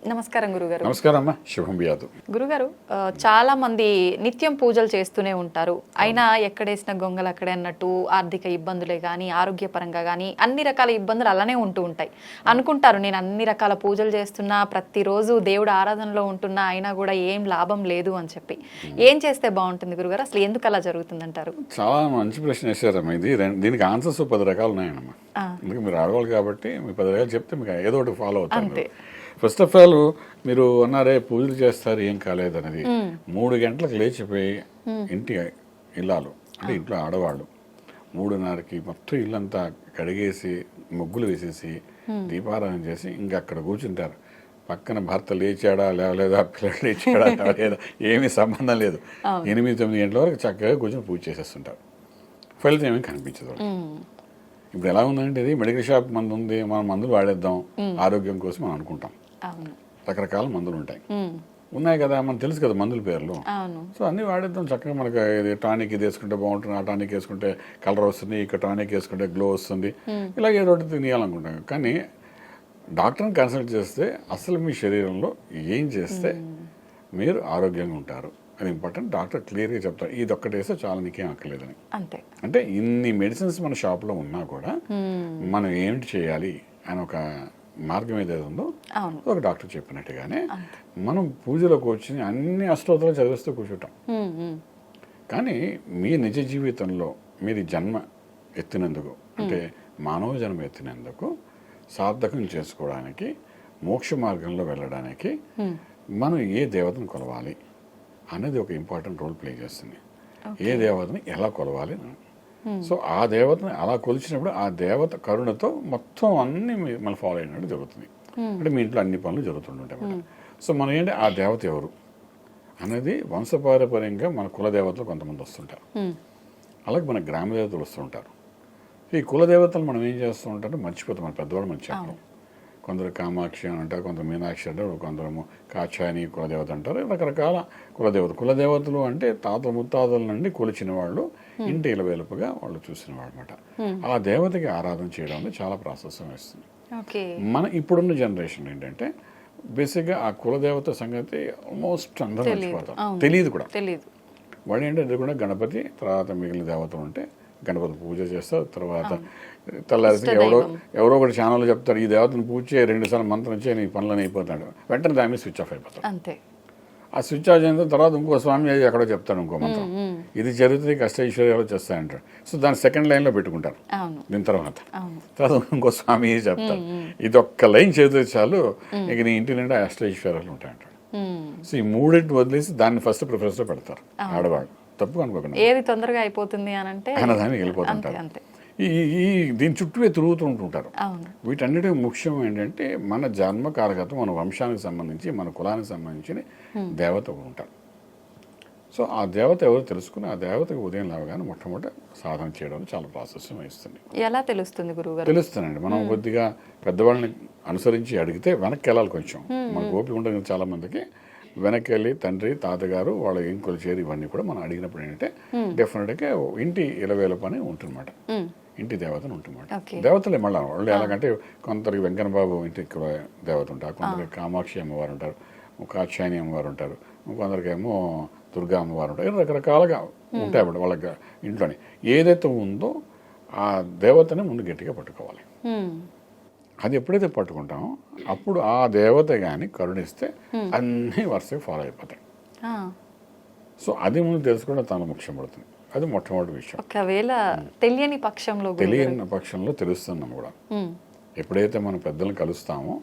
నమస్కారం గురుగారు. నమస్కారం అమ్మా, శుభం బియాదు. గురుగారు, చాలా మంది నిత్యం పూజలు చేస్తూనే ఉంటారు. అయినా ఎక్కడేసిన గొంగలు అక్కడే అన్నట్టు ఆర్థిక ఇబ్బందులే కానీ ఆరోగ్యపరంగా కానీ అన్ని రకాల ఇబ్బందులు అలానే ఉంటూ ఉంటాయి. అనుకుంటారు నేను అన్ని రకాల పూజలు చేస్తున్నా, ప్రతిరోజు దేవుడు ఆరాధనలో ఉంటున్నా, అయినా కూడా ఏం లాభం లేదు అని చెప్పి. ఏం చేస్తే బాగుంటుంది గురుగారు? అసలు ఎందుకు అలా జరుగుతుందంటారు? చాలా మంచి ప్రశ్న వేశారమ్మా. దీనికి ఆన్సర్స్ 10 రకాలు ఉన్నాయన్నమ్మా. అందుకే మీరు ఆడవాళ్ళు కాబట్టి మీ 10 రకాలు చెప్తే మీకు ఏదో ఒకటి ఫాలో అవుతారు. ఫస్ట్ ఆఫ్ ఆల్ మీరు అన్నారే పూజలు చేస్తారు ఏం కాలేదనేది. 3 గంటలకు లేచిపోయి ఇంటి ఇల్లాలు అంటే ఇంట్లో ఆడవాళ్ళు 3:30కి మొత్తం ఇల్లంతా కడిగేసి ముగ్గులు వేసేసి దీపారాధన చేసి ఇంకా అక్కడ కూర్చుంటారు. పక్కన భర్త లేచాడా లేవలేదా, పిల్లలు లేచాడా లేవలేదా ఏమీ సంబంధం లేదు. 8-9 గంటల వరకు చక్కగా కూర్చొని పూజ చేసేస్తుంటారు. ఫలితం ఏమీ కనిపించదు. ఇప్పుడు ఎలా ఉందంటే ఇది మెడికల్ షాప్ మందు ఉంది, మనం మందులు వాడేద్దాం ఆరోగ్యం కోసం మనం అనుకుంటాం. రకరకాల మందులు ఉన్నాయి కదా, మనకు తెలుసు కదా మందుల పేర్లు. సో అన్నీ వాడేద్దాం చక్కగా. మనకు ఇది టానిక్ ఇది వేసుకుంటే బాగుంటుంది, ఆ టానిక్ వేసుకుంటే కలర్ వస్తుంది, ఇక్కడ టానిక్ వేసుకుంటే గ్లో వస్తుంది, ఇలా ఏదో ఒకటి తినేయాలనుకుంటాం. కానీ డాక్టర్ని కన్సల్ట్ చేస్తే అసలు మీ శరీరంలో ఏం చేస్తే మీరు ఆరోగ్యంగా ఉంటారు అది ఇంపార్టెంట్. డాక్టర్ క్లియర్గా చెప్తారు, ఇది ఒక్కటి వేస్తే చాలా నీకేం అక్కర్లేదని. అంటే ఇన్ని మెడిసిన్స్ మన షాప్లో ఉన్నా కూడా మనం ఏమిటి చేయాలి అని ఒక మార్గం ఏదైతే ఉందో ఒక డాక్టర్ చెప్పినట్టుగానే మనం పూజలోకి వచ్చి అన్ని అష్టోత్తరాలు చదివిస్తూ కూర్చుంటాం. కానీ మీ నిజ జీవితంలో మీరు జన్మ ఎత్తినందుకు అంటే మానవ జన్మ ఎత్తినందుకు సార్థకం చేసుకోవడానికి మోక్ష మార్గంలో వెళ్ళడానికి మనం ఏ దేవతను కొలవాలి అనేది ఒక ఇంపార్టెంట్ రోల్ ప్లే చేస్తుంది. ఏ దేవతని ఎలా కొలవాలి. సో ఆ దేవతని అలా కొలిచినప్పుడు ఆ దేవత కరుణతో మొత్తం అన్ని మనం ఫాలో అయినట్టు జరుగుతుంది. అంటే మీ ఇంట్లో అన్ని పనులు జరుగుతుంటాయి. సో మనం ఏంటి ఆ దేవత ఎవరు అనేది వంశపారపర్యంగా మన కులదేవతలు కొంతమంది వస్తుంటారు, అలాగే మన గ్రామ దేవతలు వస్తుంటారు. ఈ కులదేవతలు మనం ఏం చేస్తూ ఉంటారంటే మర్చిపోతాం. మన పెద్దవాళ్ళు మనకి చెప్పడం. కొందరు కామాక్షి అని అంటారు, కొందరు మీనాక్షి అంటారు, కొందరు కాచాని కులదేవత అంటారు. రకరకాల కులదేవతలు అంటే తాత ముత్తాతల నుండి కొలిచిన వాళ్ళు, ఇంటి ఇలవేలుపుగా వాళ్ళు చూసిన వాళ్ళు అనమాట. ఆ దేవతకి ఆరాధన చేయడం చాలా ప్రాశస్యం వేస్తుంది. మన ఇప్పుడున్న జనరేషన్ ఏంటంటే బేసిక్గా ఆ కులదేవత సంగతి ఆల్మోస్ట్ అందరూ మర్చిపోతారు, తెలియదు కూడా. వాడు ఏంటంటే కూడా గణపతి, తర్వాత మిగిలిన దేవతలు ఉంటే గణపతి పూజ చేస్తారు. తర్వాత తెల్లారికి ఎవరో ఒకటి ఛానల్ చెప్తారు, ఈ దేవతను పూజ చేయ 2 సార్లు మంత్రం చేయి నీ పనులను అయిపోతాడు. వెంటనే దాని మీద స్విచ్ ఆఫ్ అయిపోతాడు. ఆ స్విచ్ ఆఫ్ అయిన తర్వాత ఇంకో స్వామి ఎక్కడో చెప్తాడు ఇంకో మంత్రం, ఇది జరుగుతుంది అష్టైశ్వర్యాలు చేస్తాయంటారు. సో దాని సెకండ్ లైన్లో పెట్టుకుంటారు. దీని తర్వాత ఇంకో స్వామి చెప్తారు, ఇది ఒక్క లైన్ చేస్తే చాలు ఇక నీ ఇంటి నిండా అష్టైశ్వర్యాలు ఉంటాయంటాడు. సో ఈ 3 వదిలేసి దాన్ని ఫస్ట్ ప్రిఫరెన్స్లో పెడతారు ఆడవాళ్ళు. తప్పు అనుకోకుండా ఏది తొందరగా అయిపోతుంది అని అంటే దానికి వెళ్ళిపోతుంటారు. దీని చుట్టూ తిరుగుతుంటుంటారు. వీటన్నిటికీ ముఖ్యం ఏంటంటే మన జన్మకారకత్వం, మన వంశానికి సంబంధించి మన కులానికి సంబంధించిన దేవత ఉంటారు. సో ఆ దేవత ఎవరు తెలుసుకుని ఆ దేవతకి ఉదయం లేవగానే మొట్టమొదటి సాధన చేయడం చాలా ప్రాశస్యం వహిస్తుంది. ఎలా తెలుస్తుంది గురువుగారు? తెలుస్తుందండి. మనం కొద్దిగా పెద్దవాళ్ళని అనుసరించి అడిగితే వెనక్కి వెళ్ళాలి కొంచెం. మనకు ఓపిక ఉంటుంది చాలా మందికి. వెనక్కి వెళ్ళి తండ్రి తాతగారు వాళ్ళు ఏం కొలిచేది ఇవన్నీ కూడా మనం అడిగినప్పుడు ఏంటంటే డెఫినెట్గా ఇంటి ఇలవేల పని ఉంటుందన్నమాట. ఇంటి దేవతను ఉంటుందన్నమాట. దేవతలే మళ్ళీ వాళ్ళు ఎలాగంటే కొందరికి వెంకన్న బాబు ఇంటి దేవత ఉంటారు, కొందరికి కామాక్షి అమ్మవారు ఉంటారు, కాచాయని అమ్మవారు ఉంటారు, కొందరికేమో దుర్గా అమ్మవారు ఉంటారు. రకరకాలుగా ఉంటాయి అన్నమాట వాళ్ళకి ఇంట్లోని. ఏదైతే ఉందో ఆ దేవతని ముందు గట్టిగా పట్టుకోవాలి. అది ఎప్పుడైతే పట్టుకుంటామో అప్పుడు ఆ దేవత కానీ కరుణిస్తే అన్నీ వరుసగా ఫాలో అయిపోతాయి. సో అది ముందు తెలుసుకోవడం చాలా ముఖ్యం పడుతుంది. అది మొట్టమొదటి విషయం. ఒకవేళ తెలియని పక్షంలో తెలుస్తున్నాం కూడా. ఎప్పుడైతే మనం పెద్దలను కలుస్తామో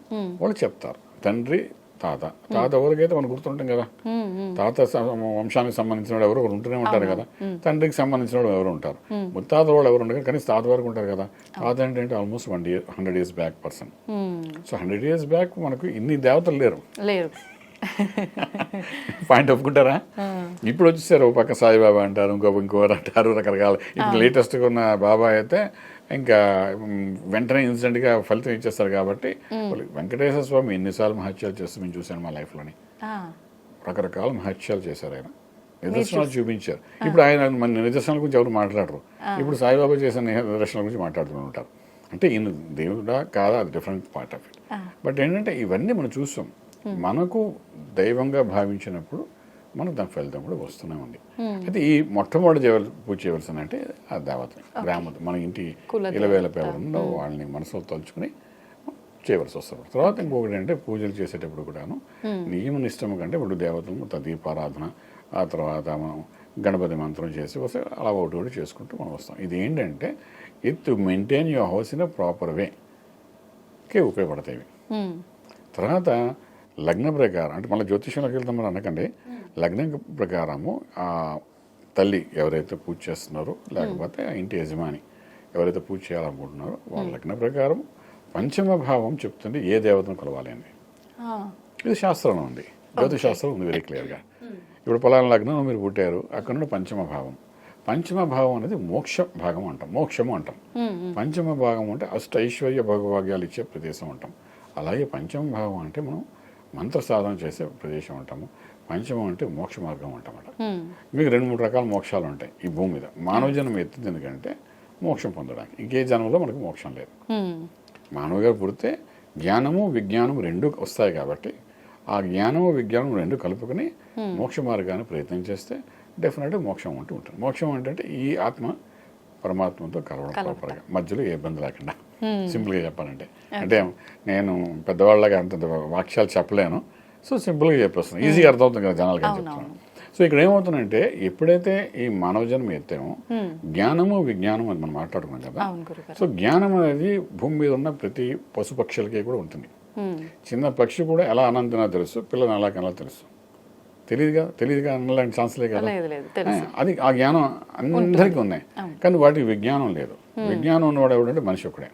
వాళ్ళు చెప్తారు. తండ్రి తాత ఎవరికైతే మనం గుర్తుంటాం కదా. తాత వంశానికి సంబంధించిన వాడు ఎవరు ఉంటూనే ఉంటారు కదా. తండ్రికి సంబంధించిన వాడు ఎవరు ఉంటారు. ముత్తాత వాళ్ళు ఎవరు ఉంటారు, కానీ తాత వరకు ఉంటారు కదా. తాత ఏంటంటే almost 100 years back person. So 100 years back మనకు ఇన్ని దేవతలు లేరు. పాయింట్ ఒప్పుకుంటారా? ఇప్పుడు వచ్చేసారు, ఒక పక్క సాయిబాబా అంటారు, ఇంకోరు అంటారు, రకరకాల. ఇప్పుడు లేటెస్ట్గా ఉన్న బాబా అయితే ఇంకా వెంటనే ఇన్సిడెంట్గా ఫలితం ఇచ్చేస్తారు. కాబట్టి వెంకటేశ్వర స్వామి ఎన్నిసార్లు మహత్యాలు చేస్తూ మేము చూశాను మా లైఫ్లోని. రకరకాల మహత్యాలు చేశారు ఆయన, నిదర్శనాలు చూపించారు. ఇప్పుడు ఆయన మన నిదర్శనాల గురించి ఎవరు మాట్లాడరు. ఇప్పుడు సాయిబాబా చేసిన నిదర్శనాల గురించి మాట్లాడుతూ ఉంటారు. అంటే ఈయన దేవుడా కాదా, అది different part of it. But ఏంటంటే ఇవన్నీ మనం చూస్తాం. మనకు దైవంగా భావించినప్పుడు మనకు దాని ఫలితం కూడా వస్తూనే ఉంది. అయితే ఈ మొట్టమొదటి పూజ చేయవలసిన అంటే ఆ దేవత గ్రామ మన ఇంటి ఇలవేల పేరుందో వాళ్ళని మనసులో తలుచుకుని చేయవలసి వస్తుంది. తర్వాత ఇంకొకటి అంటే పూజలు చేసేటప్పుడు కూడాను నియమ నిష్టం కంటే ఇప్పుడు దేవతలు దీపారాధన, ఆ తర్వాత మనం గణపతి మంత్రం చేసి వస్తే అలా ఒకటి ఒకటి చేసుకుంటూ మనం వస్తాం. ఇది ఏంటంటే to maintain your house in a proper వేకి ఉపయోగపడతాయి. తర్వాత లగ్న ప్రకారం అంటే మళ్ళీ జ్యోతిష్యంలోకి వెళ్తాం మనం అనకండి, లగ్నం ప్రకారము ఆ తల్లి ఎవరైతే పూజ చేస్తున్నారో లేకపోతే ఆ ఇంటి యజమాని ఎవరైతే పూజ చేయాలనుకుంటున్నారో వాళ్ళ లగ్న ప్రకారం పంచమ భావం చెప్తుంది ఏ దేవతను కొలవాలి అని. ఇది శాస్త్రంలో ఉంది, జ్యోతిష్ శాస్త్రం ఉంది వెరీ క్లియర్గా. ఇప్పుడు పలానా లగ్నం మీరు పుట్టారు, అక్కడ నుండి పంచమ భావం. పంచమ భావం అనేది మోక్ష భాగం అంటాం, మోక్షము అంటాం. పంచమ భాగం అంటే అష్ట ఐశ్వర్య భోగభాగ్యాలు ఇచ్చే ప్రదేశం అంటాం. అలాగే పంచమ భావం అంటే మనం మంత్ర సాధన చేసే ప్రదేశం అంటాము. పంచమం అంటే మోక్ష మార్గం అంటామట. మీకు 2-3 రకాల మోక్షాలు ఉంటాయి ఈ భూమి మీద. మానవ జన్మ ఎత్తింది ఎందుకంటే మోక్షం పొందడానికి, ఇంకే జన్మలో మనకు మోక్షం లేదు. మానవుగా పుడితే జ్ఞానము విజ్ఞానము 2 వస్తాయి కాబట్టి ఆ జ్ఞానము విజ్ఞానం 2 కలుపుకొని మోక్ష మార్గాన్ని ప్రయత్నం చేస్తే డెఫినెట్గా మోక్షం అంటూ ఉంటుంది. మోక్షం అంటే ఈ ఆత్మ పరమాత్మతో కలవడం ప్రాపర్గా, మధ్యలో ఏ ఇబ్బంది లేకుండా. సింపుల్గా చెప్పాలంటే అంటే నేను పెద్దవాళ్ళగా అంత వాక్యాలు చెప్పలేను, సో సింపుల్గా చెప్పేస్తున్నాను, ఈజీగా అర్థమవుతుంది కదా జనాలకి అని చెప్తున్నాను. సో ఇక్కడ ఏమవుతుందంటే ఎప్పుడైతే ఈ మానవ జన్మ ఎత్తామో జ్ఞానము విజ్ఞానం అని మనం మాట్లాడుకున్నాం కదా. సో జ్ఞానం అనేది భూమి మీద ఉన్న ప్రతి పశుపక్షులకి కూడా ఉంటుంది. చిన్న పక్షి కూడా ఎలా అనంతనా తెలుసు, పిల్లలు ఎలా కన్నా తెలుసు, తెలియదుగా అనలాంటి ఛాన్స్లే కదా. అది ఆ జ్ఞానం అందరికీ ఉన్నాయి, కానీ వాటికి విజ్ఞానం లేదు. విజ్ఞానం ఉన్నవాడు ఎవడంటే మనిషి ఒక్కడే.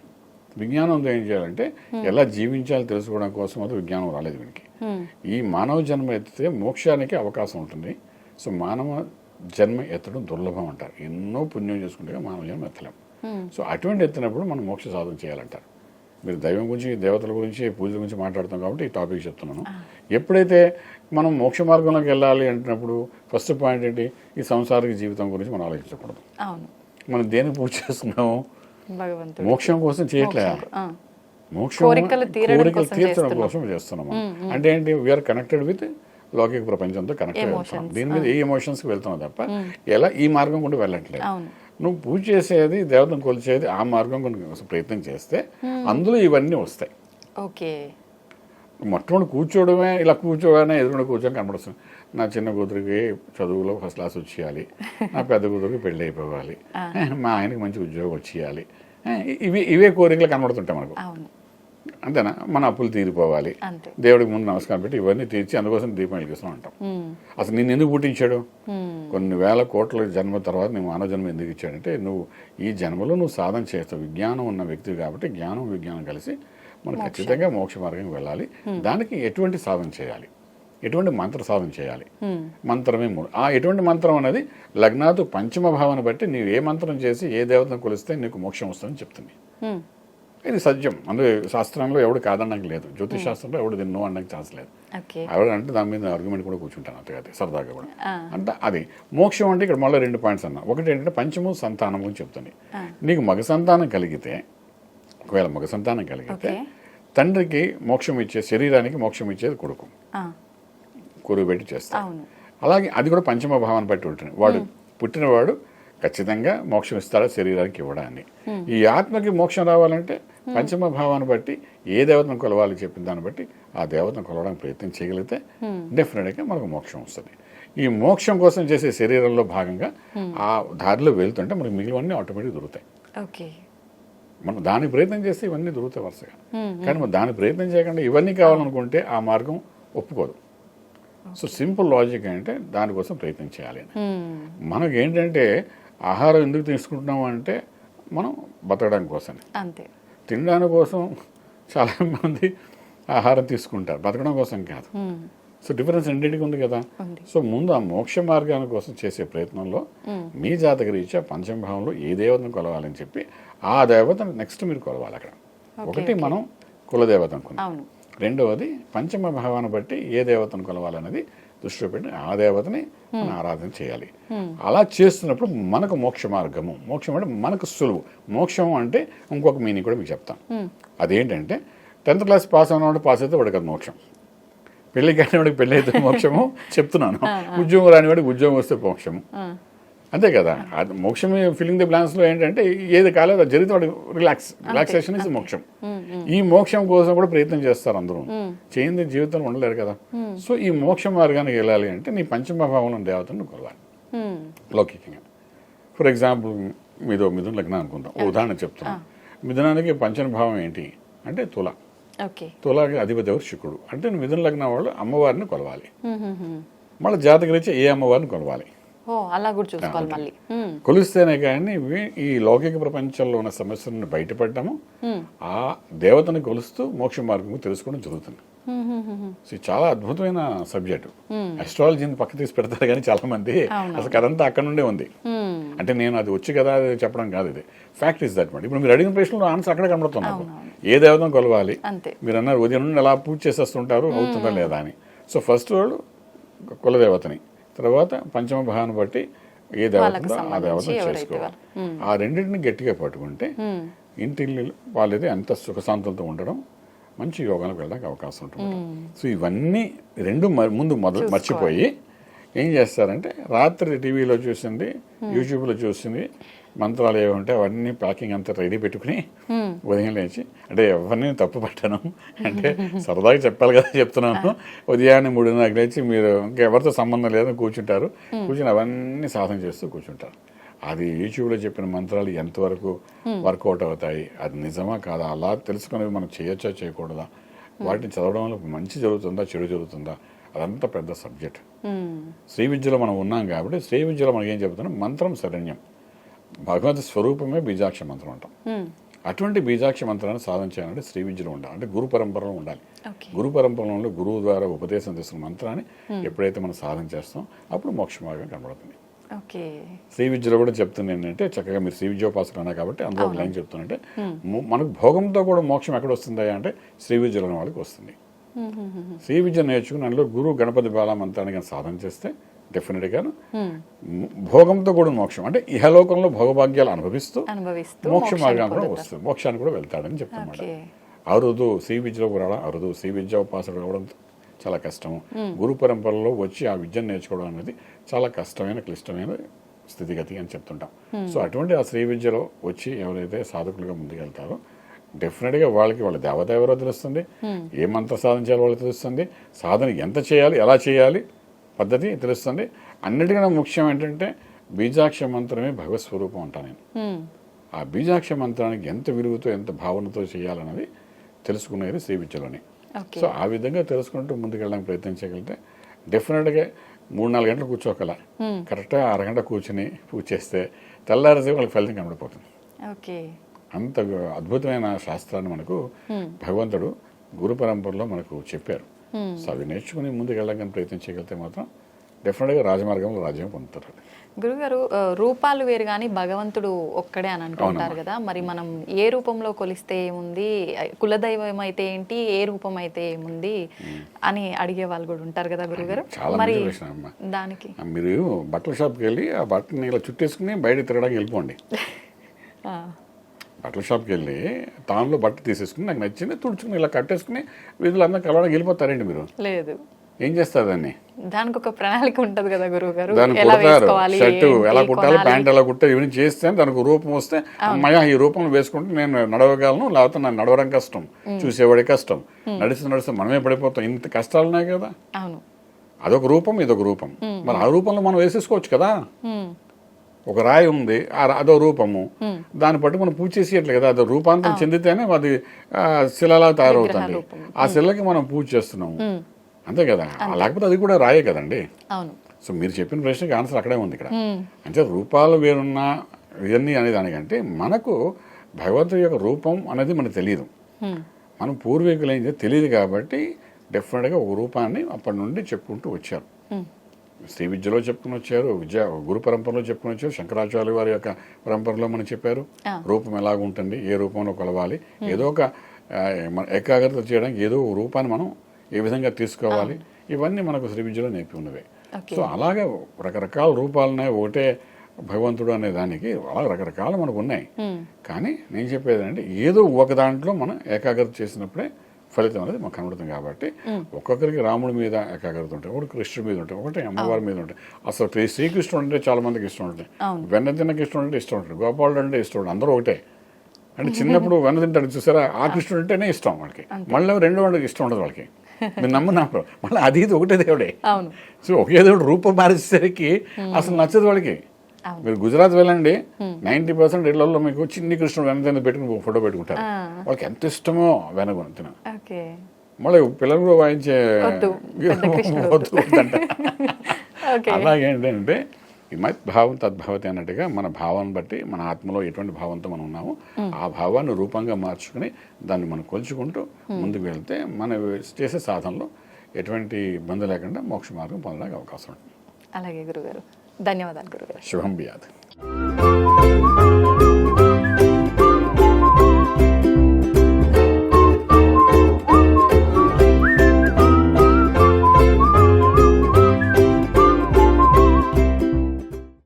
విజ్ఞానంతో ఏం చేయాలంటే ఎలా జీవించాలో తెలుసుకోవడం కోసం అది విజ్ఞానం రాలేదు వీనికి. ఈ మానవ జన్మ ఎత్తితే మోక్షానికి అవకాశం ఉంటుంది. సో మానవ జన్మ ఎత్తడం దుర్లభం అంటారు. ఎన్నో పుణ్యం చేసుకుంటే మానవ జన్మ ఎత్తలేం. సో అటువంటి ఎత్తినప్పుడు మనం మోక్ష సాధన చేయాలంటారు. మీరు దైవం గురించి, దేవతల గురించి, పూజల గురించి మాట్లాడుతాం కాబట్టి ఈ టాపిక్ చెప్తున్నాను. ఎప్పుడైతే మనం మోక్ష మార్గంలోకి వెళ్ళాలి అంటున్నప్పుడు ఫస్ట్ పాయింట్ ఏంటి, ఈ సాంసారిక జీవితం గురించి మనం ఆలోచించకూడదు. మనం దేనికి పూజ చేస్తున్నాము, మోక్షం కోసం చేయట్లే, మోక్షం కోరికలు తీర్చడం కోసం చేస్తున్నాము. అంటే ఏంటి, వీఆర్ కనెక్టెడ్ విత్ లౌకిక ప్రపంచంతో కనెక్టెడ్ అవుతున్నాం. దీని మీద ఏ ఎమోషన్స్కి వెళ్తున్నాం తప్ప ఎలా ఈ మార్గం కూడా వెళ్ళట్లేదు. నువ్వు పూజ చేసేది, దేవతను కొలిచేది ఆ మార్గం కొన్ని ప్రయత్నం చేస్తే అందులో ఇవన్నీ వస్తాయి. మొట్టమొదటి కూర్చోవడమే, ఇలా కూర్చోగానే ఎదురుండి కూర్చొని కనబడుతుంది. నా చిన్న కూతురికి చదువులో ఫస్ట్ క్లాస్ వచ్చేయాలి, నా పెద్ద కూతురికి పెళ్ళి అయిపోవాలి, మా ఆయనకి మంచి ఉద్యోగం వచ్చేయాలి, ఇవే కోరికలు కనబడుతుంటాయి మనకు. అంతేనా, మన అప్పులు తీరిపోవాలి, దేవుడికి ముందు నమస్కారం పెట్టి ఇవన్నీ తీర్చి అందుకోసం దీపం వెలిగిస్తున్నాం అంటాం. అసలు నిన్ను ఎందుకు పుట్టించాడు, కొన్ని వేల కోట్ల జన్మ తర్వాత నువ్వు మానవ జన్మ ఎందుకు ఇచ్చాడంటే నువ్వు ఈ జన్మలో నువ్వు సాధన చేస్తావు. విజ్ఞానం ఉన్న వ్యక్తి కాబట్టి జ్ఞానం విజ్ఞానం కలిసి మనం ఖచ్చితంగా మోక్ష మార్గం వెళ్ళాలి. దానికి ఎటువంటి సాధన చేయాలి, ఎటువంటి మంత్ర సాధన చేయాలి, మంత్రమే ఆ ఎటువంటి మంత్రం అనేది లగ్నాతు పంచమ భావాన్ని బట్టి నీవు ఏ మంత్రం చేసి ఏ దేవతను కొలిస్తే నీకు మోక్షం వస్తుందని చెప్తుంది. ఇది సత్యం, అందులో శాస్త్రంలో ఎవడు కాదనడానికి లేదు, జ్యోతిష్ శాస్త్రంలో ఎవడు దీన్ని నో అనడానికి ఛాన్స్ లేదు. ఎవరంటే దాని మీద ఆర్గ్యుమెంట్ కూడా కూర్చుంటాను అంతగా సరదాగా కూడా. అంటే అది మోక్షం అంటే ఇక్కడ మళ్ళీ 2 పాయింట్స్ అన్నా. ఒకటి ఏంటంటే పంచము సంతానము అని చెప్తుంది. నీకు మగ సంతానం కలిగితే, ఒకవేళ మగ సంతానం కలిగితే తండ్రికి మోక్షం ఇచ్చే, శరీరానికి మోక్షం ఇచ్చేది కొడుకు, కొరువు పెట్టి చేస్తాడు. అలాగే అది కూడా పంచమ భావాన్ని బట్టి ఉంటుంది. వాడు పుట్టినవాడు ఖచ్చితంగా మోక్షం ఇస్తాడా శరీరానికి ఇవ్వడాన్ని. ఈ ఆత్మకి మోక్షం రావాలంటే పంచమ భావాన్ని బట్టి ఏ దేవతను కొలవాలి చెప్పిన దాన్ని బట్టి ఆ దేవతను కొలవడానికి ప్రయత్నం చేయగలిగితే డెఫినెట్గా మనకు మోక్షం వస్తుంది. ఈ మోక్షం కోసం చేసే శరీరంలో భాగంగా ఆ దారిలో వెళ్తుంటే మనకు మిగిలివన్నీ ఆటోమేటిక్ దొరుకుతాయి. మనం దాని ప్రయత్నం చేస్తే ఇవన్నీ దొరుకుతాయి వరుసగా. కానీ మనం దాని ప్రయత్నం చేయకుండా ఇవన్నీ కావాలనుకుంటే ఆ మార్గం ఒప్పుకోదు. సో సింపుల్ లాజిక్ అంటే దానికోసం ప్రయత్నం చేయాలి అని. మనకి ఏంటంటే ఆహారం ఎందుకు తీసుకుంటున్నాం అంటే మనం బతకడం కోసం, తినడానికి కోసం చాలా మంది ఆహారం తీసుకుంటారు, బతకడం కోసం కాదు. సో డిఫరెన్స్ రెండింటికి ఉంది కదా. సో ముందు ఆ మోక్ష మార్గాల కోసం చేసే ప్రయత్నంలో మీ జాతక రీత్యా పంచమ భావంలో ఏ దేవతను కొలవాలని చెప్పి ఆ దేవతను నెక్స్ట్ మీరు కొలవాలి. అక్కడ ఒకటి మనం కులదేవత అనుకున్నాం, రెండవది పంచమ భావాన్ని బట్టి ఏ దేవతను కొలవాలనేది దృష్టిలో పెట్టి ఆ దేవతని మనం ఆరాధన చేయాలి. అలా చేస్తున్నప్పుడు మనకు మోక్ష మార్గము, మోక్షం అంటే మనకు సులువు. మోక్షం అంటే ఇంకొక మీనింగ్ కూడా మీకు చెప్తాను. అదేంటంటే 10th క్లాస్ పాస్ అయినవాడు పాస్ అయితే వాడికి అది మోక్షం. పెళ్లి కానివాడికి పెళ్లి అయితే మోక్షము చెప్తున్నాను, ఉద్యోగం రానివాడికి ఉద్యోగం వస్తే మోక్షము, అంతే కదా. అది మోక్షం ఫిల్లింగ్ ది బ్లాంక్స్ లో ఏంటంటే ఏది కాలేదు అది జరిగితే వాడు రిలాక్సేషన్ ఇస్ మోక్షం. ఈ మోక్షం కోసం కూడా ప్రయత్నం చేస్తారు అందరూ, చేయింది జీవితంలో ఉండలేరు కదా. సో ఈ మోక్ష మార్గానికి వెళ్ళాలి అంటే నీ పంచమభావంలో దేవతను కొలవాలి లౌకికంగా. ఫర్ ఎగ్జాంపుల్ మిథున లగ్నం అనుకుందాం, ఉదాహరణ చెప్తున్నాం. మిథునానికి పంచమ భావం ఏంటి అంటే తుల. తులాకి అధిపతి ఎవరు శుక్రుడు. అంటే మిథున లగ్నం వాళ్ళు అమ్మవారిని కొలవాలి. మళ్ళీ జాతకరీత్యా ఏ అమ్మవారిని కొలవాలి, అలా కూడా చూసుకోవాలి మళ్ళీ. కొలిస్తేనే కానీ ఈ లౌకిక ప్రపంచంలో ఉన్న సమస్యలను బయటపడ్డాము, ఆ దేవతని కొలుస్తూ మోక్ష మార్గం తెలుసుకోవడం జరుగుతుంది. సో చాలా అద్భుతమైన సబ్జెక్టు. అస్ట్రాలజీని పక్క తీసి పెడతారు కానీ చాలా మంది అసలు అదంతా అక్కడ నుండే ఉంది. అంటే నేను అది వచ్చి కదా అది చెప్పడం కాదు, ఇది ఫ్యాక్ట్ ఇస్ దట్. ఇప్పుడు మీరు అడిగిన ప్రశ్నలో ఆన్సర్ అక్కడే కనబడుతున్నాను. ఏ దేవతను కొలవాలి, మీరు అన్నారు ఉదయం నుండి ఎలా పూజ చేసేస్తుంటారు అవుతుందా లేదా అని. సో ఫస్ట్ వాళ్ళు కులదేవతని, తర్వాత పంచమ భావాన్ని బట్టి ఏ దేవత ఉందో ఆ దేవతను చేసుకోవాలి. ఆ రెండింటిని గట్టిగా పట్టుకుంటే ఇంటి వాళ్ళది ఎంత సుఖశాంతులతో ఉండడం, మంచి యోగాలకు వెళ్ళడానికి అవకాశం ఉంటుంది. సో ఇవన్నీ రెండు ముందు మర్చిపోయి ఏం చేస్తారంటే రాత్రి టీవీలో చూసింది, యూట్యూబ్లో చూసింది మంత్రాలు ఏవి ఉంటే అవన్నీ ప్యాకింగ్ అంతా రెడీ పెట్టుకుని ఉదయం లేచి, అంటే ఎవరిని తప్పు పట్టాను అంటే సరదాగా చెప్పాలి కదా చెప్తున్నాను, ఉదయాన్నే 3:30 లేచి మీరు ఇంకెవరితో సంబంధం లేదని కూర్చుంటారు. కూర్చుని అవన్నీ సాధన చేస్తూ కూర్చుంటారు. అది యూట్యూబ్లో చెప్పిన మంత్రాలు ఎంతవరకు వర్కౌట్ అవుతాయి, అది నిజమా కాదా, అలా తెలుసుకునేవి మనం చేయొచ్చా చేయకూడదా, వాటిని చదవడం వల్ల మంచి జరుగుతుందా చెడు జరుగుతుందా, అదంతా పెద్ద సబ్జెక్ట్. శ్రీ విద్యలో మనం ఉన్నాం కాబట్టి శ్రీ విద్యలో మనకి ఏం చెబుతున్నాం, మంత్రం శరణ్యం, భగవంతు స్వరూపమే బీజాక్ష మంత్రం అంటాం. అటువంటి బీజాక్ష మంత్రాన్ని సాధన చేయాలంటే శ్రీ విద్యలో ఉండాలి, అంటే గురు పరంపరలో ఉండాలి. గురు పరంపరలో గురువు ద్వారా ఉపదేశం తీసుకున్న మంత్రాన్ని ఎప్పుడైతే మనం సాధన చేస్తాం అప్పుడు మోక్ష మార్గం కనబడుతుంది. శ్రీ విద్యలో కూడా చెప్తుంది ఏంటంటే, చక్కగా మీరు శ్రీ విద్యోపాసకులు అన్నా కాబట్టి అందులో ఒక లైన్ చెప్తున్నట్టే, మనకు భోగంతో కూడా మోక్షం ఎక్కడ వస్తుందా అంటే శ్రీ విద్యలోని వాళ్ళకి వస్తుంది. శ్రీ విద్య నేర్చుకుని అందులో గురు గణపతి బాల మంత్రాన్ని కానీ సాధన చేస్తే డెఫినెట్గా భోగంతో కూడా మోక్షం, అంటే ఇహలోకంలో భోగభాగ్యాలు అనుభవిస్తూ మోక్ష మార్గాన్ని కూడా వస్తుంది, మోక్షాన్ని కూడా వెళ్తాడని చెప్తున్నమాట. అరుదు శ్రీ విద్యలోకి రావడం అరుదు, శ్రీ విద్యోపాసకుడు రావడం చాలా కష్టం. గురు పరంపరలో వచ్చి ఆ విద్యను నేర్చుకోవడం అనేది చాలా కష్టమైన క్లిష్టమైన స్థితిగతి అని చెప్తుంటాం. సో అటువంటి ఆ శ్రీ విద్యలో వచ్చి ఎవరైతే సాధకులుగా ముందుకెళ్తారో డెఫినెట్గా వాళ్ళకి వాళ్ళ దేవత ఎవరో తెలుస్తుంది, ఏ మంత్ర సాధన చేయాలో వాళ్ళకి తెలుస్తుంది, సాధన ఎంత చేయాలి ఎలా చేయాలి పద్ధతి తెలుస్తుంది. అన్నిటికన్నా ముఖ్యం ఏంటంటే బీజాక్ష మంత్రమే భగవత్ స్వరూపం అంటాను నేను. ఆ బీజాక్ష మంత్రానికి ఎంత విలువతో ఎంత భావనతో చేయాలన్నది తెలుసుకునేది శ్రీ విద్యలోనే. సో ఆ విధంగా తెలుసుకుంటూ ముందుకెళ్ళడానికి ప్రయత్నం చేయగలిగితే డెఫినెట్గా 3-4 గంటలు కూర్చోకల కరెక్ట్గా అరగంట కూర్చుని పూజ చేస్తే తెల్లారితే వాళ్ళకి ఫలితం కనబడిపోతుంది. అంత అద్భుతమైన శాస్త్రాన్ని మనకు భగవంతుడు గురు పరంపరలో మనకు చెప్పారు. సో అవి నేర్చుకుని ముందుకు వెళ్ళడానికి ప్రయత్నం చేయగలిగితే మాత్రం డెఫినెట్గా రాజమార్గంలో రాజ్యం పొందుతారు. గురుగారు, రూపాలు వేరు కానీ భగవంతుడు ఒక్కడే అని అంటుంటారు కదా, మరి మనం ఏ రూపంలో కొలిస్తే ఏముంది, కులదైవం అయితే ఏంటి, ఏ రూపం అయితే ఏముంది అని అడిగే వాళ్ళు కూడా ఉంటారు కదా గురుగారు. మరి దానికి మీరు బట్టల షాప్కి వెళ్ళి ఆ బట్టని ఇలా చుట్టేసుకుని బయట తిరగడానికి వెళ్ళిపోండి. బట్టల షాప్కి వెళ్ళి తానులో బట్ట తీసేసుకుని నాకు నచ్చింది తుడుచుకుని ఇలా కట్టేసుకుని వీధులు అందరూ కలవడానికి వెళ్ళిపోతారండి. మీరు లేదు ఏం చేస్తారు దాన్ని, దానికి ఒక ప్రణాళిక ఉంటది కదా గురువు గారు, దాన్ని కుడతారు, షర్టు ఎలా కుట్టాలి, ప్యాంట్ ఎలా కుట్టాలి, ఇవన్నీ చేస్తే దానికి రూపం వస్తే అమ్మాయి ఈ రూపంలో వేసుకుంటే నేను నడవగలను, లేకపోతే నాకు నడవడం కష్టం, చూసేవాడే కష్టం, నడిస్తే మనమే పడిపోతాం, ఇంత కష్టాలు ఉన్నాయి కదా. అదొక రూపం ఇదొక రూపం, మరి ఆ రూపంలో మనం వేసేసుకోవచ్చు కదా. ఒక రాయి ఉంది, అదో రూపము, దాన్ని బట్టి మనం పూజ చేసేయట్లేదు కదా, అదో రూపాంతరం చెందితేనే అది శిలలా తయారవుతుంది, ఆ శిలకి మనం పూజ చేస్తున్నాము అంతే కదా. లేకపోతే అది కూడా రాయే కదండి. సో మీరు చెప్పిన ప్రశ్నకి ఆన్సర్ అక్కడే ఉంది ఇక్కడ. అంటే రూపాలు వేరున్నా ఇవన్నీ అనే దానికంటే మనకు భగవంతుడి యొక్క రూపం అనేది మనకు తెలియదు, మనం పూర్వీకులు ఏం తెలియదు కాబట్టి డెఫినెట్గా ఒక రూపాన్ని అప్పటి నుండి చెప్పుకుంటూ వచ్చారు. శ్రీ విద్యలో చెప్పుకుని వచ్చారు, గురు పరంపరలో చెప్పుకుని వచ్చారు, శంకరాచార్య వారి యొక్క పరంపరలో మనం చెప్పారు రూపం ఎలాగుంటుంది, ఏ రూపంలో కొలవాలి, ఏదో ఒక ఏకాగ్రత చేయడానికి ఏదో ఒక రూపాన్ని మనం ఏ విధంగా తీసుకోవాలి, ఇవన్నీ మనకు శ్రీ విద్యలో నేర్పి ఉన్నవే. సో అలాగే రకరకాల రూపాలున్నాయి, ఒకటే భగవంతుడు అనే దానికి అలా రకరకాలు మనకు ఉన్నాయి. కానీ నేను చెప్పేది అంటే ఏదో ఒక దాంట్లో మనం ఏకాగ్రత చేసినప్పుడే ఫలితం అనేది మాకు కనబడుతుంది. కాబట్టి ఒక్కొక్కరికి రాముడి మీద ఏకాగ్రత ఉంటాయి, ఒకటి కృష్ణుడి మీద ఉంటాయి, ఒకటి అమ్మవారి మీద ఉంటాయి. అసలు శ్రీకృష్ణుడు అంటే చాలా మందికి ఇష్టం ఉంటుంది, వెన్న తిన్నకి ఇష్టం అంటే ఇష్టం ఉంటుంది, గోపాలుడు అంటే ఇష్టం ఉంటుంది, అందరూ ఒకటే. అంటే చిన్నప్పుడు వెన్న తింటాడు చూసారా, ఆ కృష్ణుడు అంటేనే ఇష్టం వాళ్ళకి. మళ్ళీ రెండో వాళ్ళకి ఇష్టం ఉండదు వాళ్ళకి. మీరు నమ్మరు, మళ్ళీ అది ఇది ఒకటే దేవుడే. సో ఒకే దేవుడు రూపం మారేసరికి అసలు నచ్చదు వాళ్ళకి. మీరు గుజరాత్ వెళ్ళండి, 90% ఇళ్లలో మీకు చిన్ని కృష్ణుడు వెనక పెట్టుకుని ఫోటో పెట్టుకుంటారు. వాళ్ళకి ఎంత ఇష్టమో వెనక తిన. మళ్ళీ పిల్లలు కూడా వాయించే అలాగేంటంటే ఈ మత్ భావం తద్భావతి అన్నట్టుగా మన భావాన్ని బట్టి మన ఆత్మలో ఎటువంటి భావంతో మనం ఉన్నామో ఆ భావాన్ని రూపంగా మార్చుకుని దాన్ని మనం కొలుచుకుంటూ ముందుకు వెళ్తే మనం చేసే సాధనలో ఎటువంటి ఇబ్బంది లేకుండా మోక్ష మార్గం పొందడానికి అవకాశం ఉంటుంది. అలాగే గురుగారు, ధన్యవాదాలు గురుగారు. శుభం బియాద్.